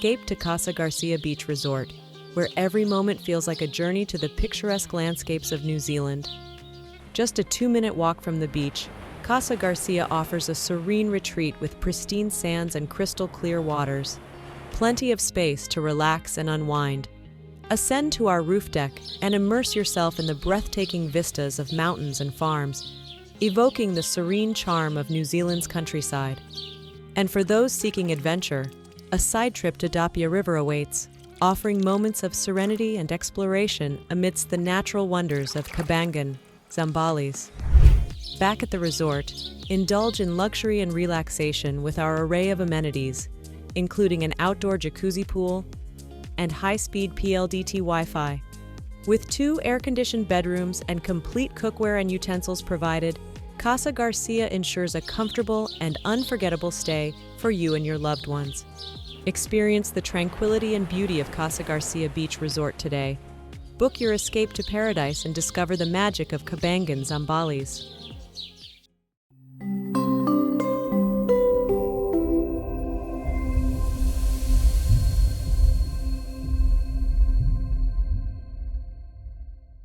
Escape to Casa Garcia Beach Resort, where every moment feels like a journey to the picturesque landscapes of New Zealand. Just a 2-minute walk from the beach, Casa Garcia offers a serene retreat with pristine sands and crystal-clear waters. Plenty of space to relax and unwind. Ascend to our roof deck and immerse yourself in the breathtaking vistas of mountains and farms, evoking the serene charm of New Zealand's countryside. And for those seeking adventure, a side trip to Dapya River awaits, offering moments of serenity and exploration amidst the natural wonders of Zambales. Back at the resort, indulge in luxury and relaxation with our array of amenities, including an outdoor jacuzzi pool and high-speed PLDT Wi-Fi. With 2 air-conditioned bedrooms and complete cookware and utensils provided, Casa Garcia ensures a comfortable and unforgettable stay for you and your loved ones. Experience the tranquility and beauty of Casa Garcia Beach Resort today. Book your escape to paradise and discover the magic of Zambales.